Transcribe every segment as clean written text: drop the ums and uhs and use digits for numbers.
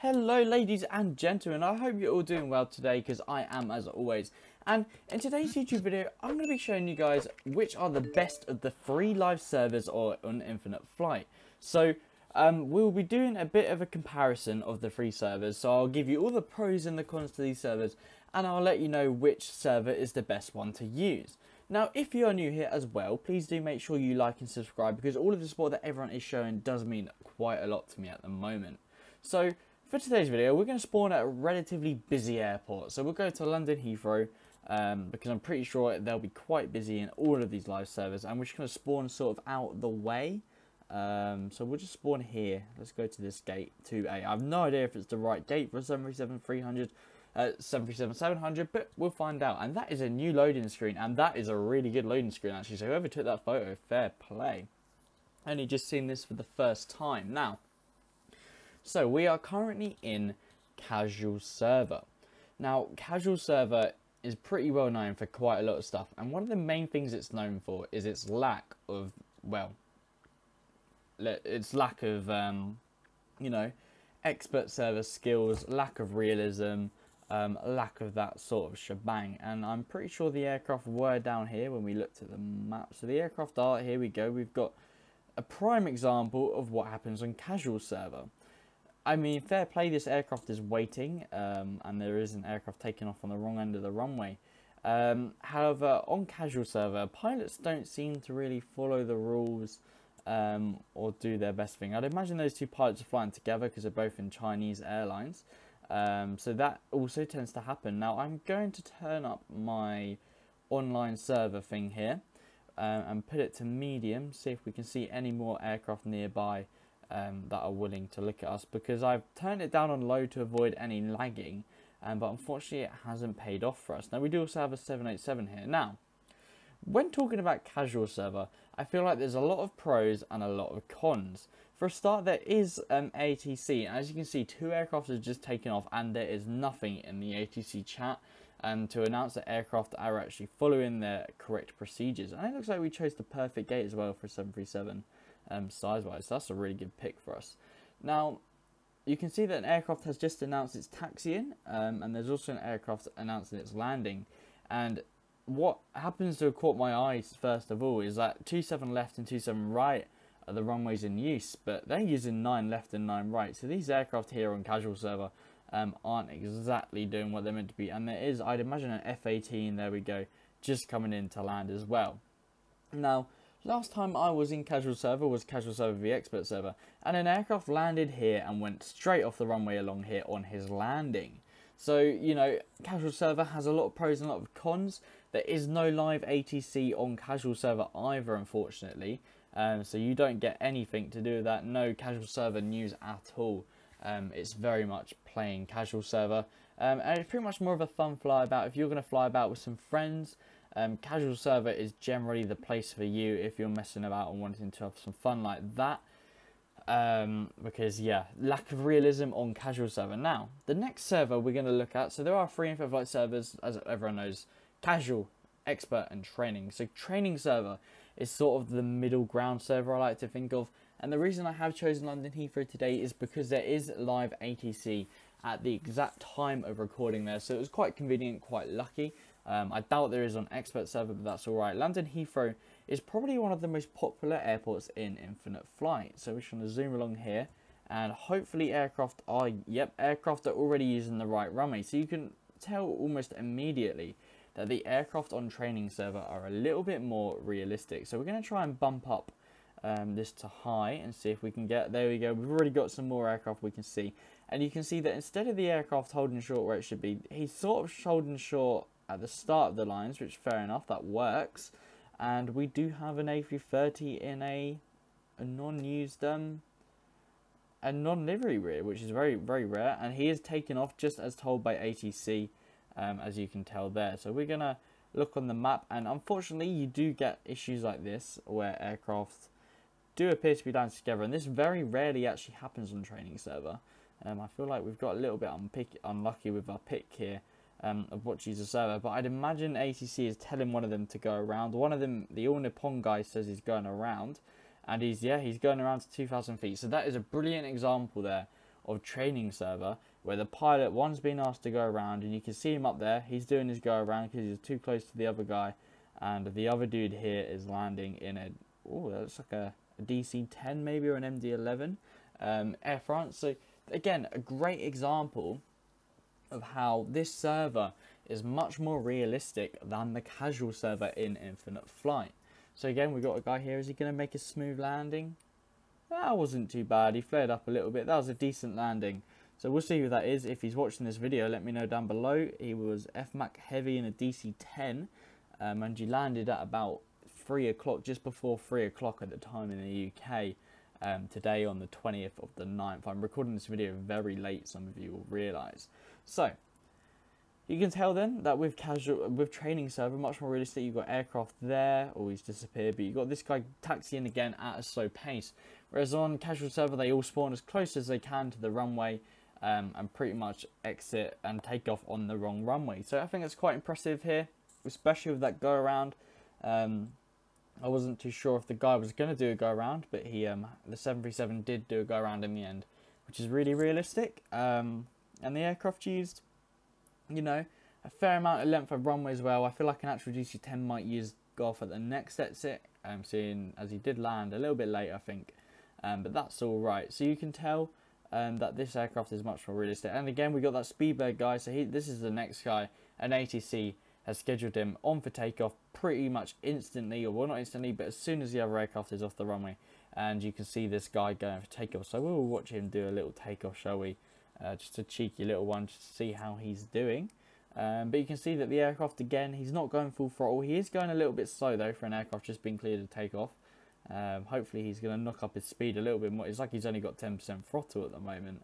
Hello ladies and gentlemen, I hope you're all doing well today because I am as always. And in today's YouTube video, I'm going to be showing you guys which are the best of the free live servers on Infinite Flight. So we'll be doing a bit of a comparison of the free servers. So I'll give you all the pros and the cons to these servers and I'll let you know which server is the best one to use. Now, if you are new here as well, please do make sure you like and subscribe because all of the support that everyone is showing does mean quite a lot to me at the moment. So for today's video, we're going to spawn at a relatively busy airport. So we'll go to London Heathrow because I'm pretty sure they'll be quite busy in all of these live servers. And we're just going to spawn sort of out the way. So we'll just spawn here. Let's go to this gate 2A. I have no idea if it's the right gate for 737-300, 737-700, but we'll find out. And that is a new loading screen. And that is a really good loading screen actually. So whoever took that photo, fair play. Only just seen this for the first time. Now, so we are currently in casual server. Now, casual server is pretty well known for quite a lot of stuff. And one of the main things it's known for is its lack of, well, its lack of, you know, expert server skills, lack of realism, lack of that sort of shebang. And I'm pretty sure the aircraft were down here when we looked at the map. So the aircraft are, here we go. We've got a prime example of what happens on casual server. I mean, fair play, this aircraft is waiting, and there is an aircraft taking off on the wrong end of the runway. However, on casual server, pilots don't seem to really follow the rules or do their best thing. I'd imagine those two pilots are flying together because they're both in Chinese airlines. So that also tends to happen. Now, I'm going to turn up my online server thing here and put it to medium, see if we can see any more aircraft nearby that are willing to look at us, because I've turned it down on low to avoid any lagging, but unfortunately it hasn't paid off for us. Now we do also have a 787 here. Now, when talking about casual server, I feel like there's a lot of pros and a lot of cons. For a start, there is ATC, and as you can see, 2 aircraft have just taken off and there is nothing in the ATC chat to announce that aircraft are actually following their correct procedures. And it looks like we chose the perfect gate as well for 737. Size-wise, so that's a really good pick for us. Now, you can see that an aircraft has just announced its taxiing, and there's also an aircraft announcing its landing. And what happens to have caught my eyes first of all is that 27 left and 27 right are the runways in use, but they're using 9 left and 9 right. So these aircraft here on casual server aren't exactly doing what they're meant to be. And there is, I'd imagine, an F-18, there we go, just coming in to land as well. Now, last time I was in casual server was casual server v expert server, and an aircraft landed here and went straight off the runway along here on his landing. So, you know, casual server has a lot of pros and a lot of cons. There is no live ATC on casual server either, unfortunately. So you don't get anything to do with that. No casual server news at all. It's very much playing casual server. And it's pretty much more of a fun fly about. If you're going to fly about with some friends, casual server is generally the place for you if you're messing about and wanting to have some fun like that. Because, yeah, lack of realism on casual server. Now, the next server we're going to look at, so there are 3 Infinite Flight servers, as everyone knows, casual, expert, and training. So training server is sort of the middle ground server I like to think of. And the reason I have chosen London Heathrow today is because there is live ATC at the exact time of recording there. So it was quite convenient, quite lucky. I doubt there is on expert server, but that's alright. London Heathrow is probably one of the most popular airports in Infinite Flight. So we're just going to zoom along here, and hopefully aircraft are already using the right runway. So you can tell almost immediately that the aircraft on training server are a little bit more realistic. So we're going to try and bump up this to high and see if we can get, there we go, we've already got some more aircraft we can see. And you can see that instead of the aircraft holding short where it should be, he's sort of holding short at the start of the lines, which fair enough, that works. And we do have an A330 in a non-used a non-livery rear, which is very, very rare, and he is taken off just as told by ATC, as you can tell there. So we're gonna look on the map, and unfortunately you do get issues like this where aircraft do appear to be down together, and this very rarely actually happens on training server. I feel like we've got a little bit unlucky with our pick here of what user server, but I'd imagine ATC is telling one of them to go around. One of them, the All Nippon guy, says he's going around, and he's going around to 2,000 feet. So that is a brilliant example there of training server where the pilot, one's been asked to go around, and you can see him up there. He's doing his go around because he's too close to the other guy, and the other dude here is landing in a, oh, that's like a DC-10 maybe, or an MD-11 Air France. So again, a great example of how this server is much more realistic than the casual server in Infinite Flight. So again, we've got a guy here. Is he going to make a smooth landing? That wasn't too bad. He flared up a little bit. That was a decent landing. So we'll see who that is. If he's watching this video, let me know down below. He was FMAC heavy in a DC-10, and he landed at about 3 o'clock, just before 3 o'clock at the time in the UK. Today on the 20th of the 9th. I'm recording this video very late, some of you will realise. So, you can tell then that with training server, much more realistic. You've got aircraft there, always disappear, but you've got this guy taxiing again at a slow pace. Whereas on casual server, they all spawn as close as they can to the runway, and pretty much exit and take off on the wrong runway. So I think it's quite impressive here, especially with that go around. I wasn't too sure if the guy was going to do a go around, but he, the 737 did do a go around in the end, which is really realistic. And the aircraft used, you know, a fair amount of length of runway as well. I feel like an actual DC-10 might use golf at the next exit, seeing as he did land a little bit late, I think. But that's all right. So you can tell that this aircraft is much more realistic. And again, we got that Speedbird guy. So this is the next guy, an ATC. Has scheduled him on for takeoff pretty much instantly, or well, not instantly, but as soon as the other aircraft is off the runway. And you can see this guy going for takeoff. So we'll watch him do a little takeoff, shall we? Just a cheeky little one, just to see how he's doing. But you can see that the aircraft, again, he's not going full throttle. He is going a little bit slow, though, for an aircraft just being cleared to take off. Hopefully he's going to knock up his speed a little bit more. It's like he's only got 10% throttle at the moment.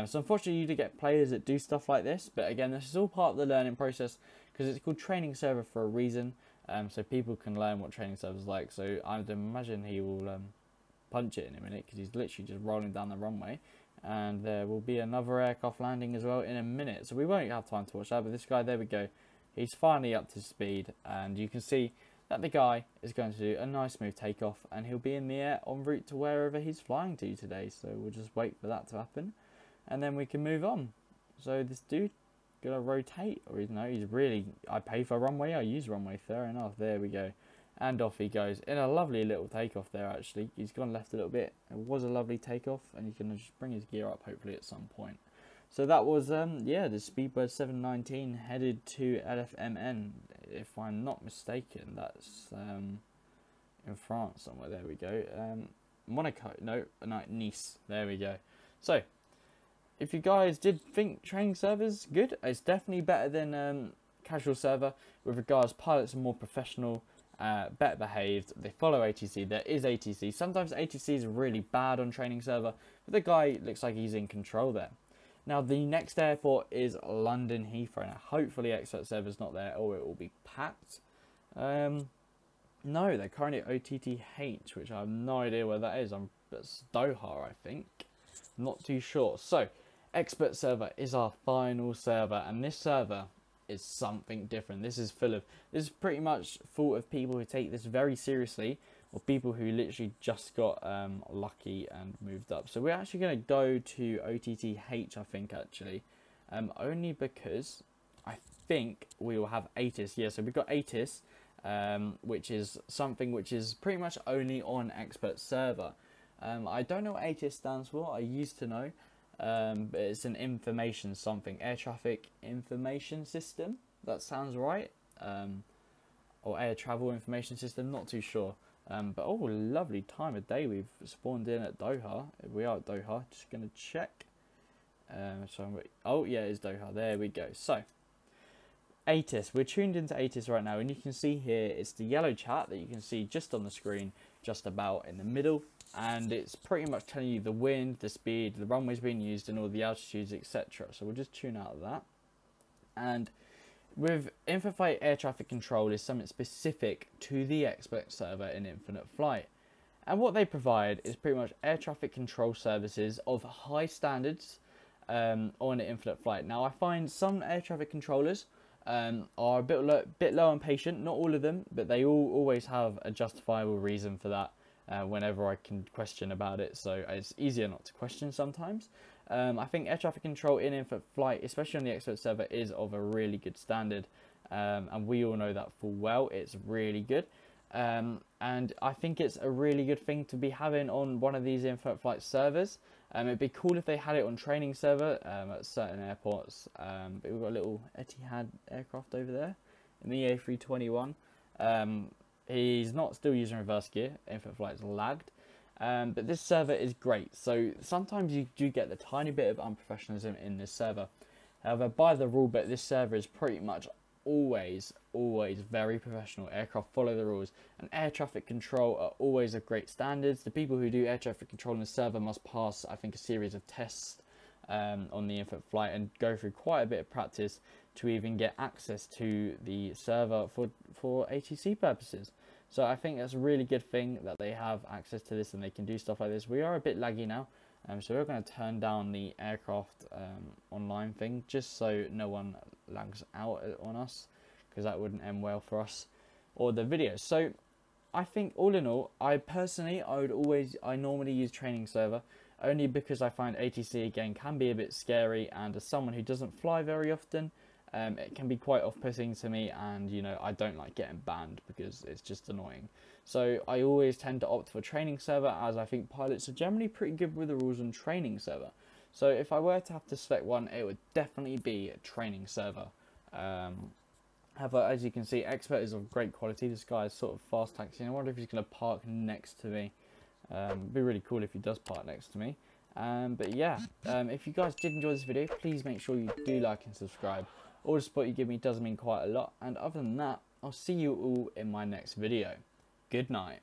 So unfortunately, you do get players that do stuff like this. But again, this is all part of the learning process, because it's called training server for a reason, so people can learn what training server's like. So I'd imagine he will punch it in a minute, because he's literally just rolling down the runway, and there will be another aircraft landing as well in a minute, so we won't have time to watch that. But this guy, there we go, he's finally up to speed, and you can see that the guy is going to do a nice smooth takeoff, and he'll be in the air en route to wherever he's flying to today. So we'll just wait for that to happen, and then we can move on. So this dude gonna rotate, or he's really, I pay for runway, I use runway, fair enough. There we go, and off he goes in a lovely little takeoff there. Actually, he's gone left a little bit. It was a lovely takeoff, and you can just bring his gear up hopefully at some point. So that was yeah, the Speedbird 719 headed to LFMN, if I'm not mistaken. That's in France somewhere. There we go. Monaco, no, Nice. There we go. So if you guys did think training server's good, it's definitely better than casual server. With regards, pilots are more professional, better behaved. They follow ATC. There is ATC. Sometimes ATC is really bad on training server, but the guy looks like he's in control there. Now the next airport is London Heathrow. Now hopefully expert server's not there, or it will be packed. No, they're currently at OTTH, which I have no idea where that is. It's Doha, I think. Not too sure. So expert server is our final server, and this server is something different. This is pretty much full of people who take this very seriously, or people who literally just got lucky and moved up. So we're actually going to go to OTTH, I think, actually, only because I think we will have ATIS. Yeah, so we've got ATIS, which is something which is pretty much only on expert server. I don't know what ATIS stands for. I used to know. But it's an information something, air traffic information system, that sounds right, or air travel information system, not too sure. But oh, lovely time of day we've spawned in at Doha. We are at Doha, just gonna check. Oh yeah, it's Doha, there we go. So ATIS, we're tuned into ATIS right now, and you can see here it's the yellow chat that you can see just on the screen, just about in the middle, and it's pretty much telling you the wind, the speed, the runways being used, and all the altitudes, etc. So we'll just tune out of that. And with InfoFlight air traffic control is something specific to the expert server in Infinite Flight, and what they provide is pretty much air traffic control services of high standards on Infinite Flight. Now I find some air traffic controllers are a bit low and patient, not all of them, but they all always have a justifiable reason for that whenever I can question about it, so it's easier not to question sometimes. I think air traffic control in infant flight, especially on the expert server, is of a really good standard, and we all know that full well. It's really good, and I think it's a really good thing to be having on one of these infant flight servers. It'd be cool if they had it on training server at certain airports. But we've got a little Etihad aircraft over there in the A321. He's not still using reverse gear. Infant flight's lagged. But this server is great. So sometimes you do get the tiny bit of unprofessionalism in this server. However, by the rule book, this server is pretty much always very professional. Aircraft follow the rules, and air traffic control are always of great standards. The people who do air traffic control in the server must pass, I think, a series of tests on the infant flight and go through quite a bit of practice to even get access to the server for ATC purposes. So I think that's a really good thing that they have access to this and they can do stuff like this. We are a bit laggy now, so we're going to turn down the aircraft online thing just so no one lags out on us, because that wouldn't end well for us or the video. So I think all in all, I normally use training server only because I find ATC again can be a bit scary, and as someone who doesn't fly very often, it can be quite off-putting to me, and you know, I don't like getting banned because it's just annoying. So I always tend to opt for training server, as I think pilots are generally pretty good with the rules on training server. So if I were to have to select one, it would definitely be a training server. However, as you can see, expert is of great quality. This guy is sort of fast taxiing. I wonder if he's going to park next to me. It'd be really cool if he does park next to me. But yeah, if you guys did enjoy this video, please make sure you do like and subscribe. All the support you give me does mean quite a lot. And other than that, I'll see you all in my next video. Good night.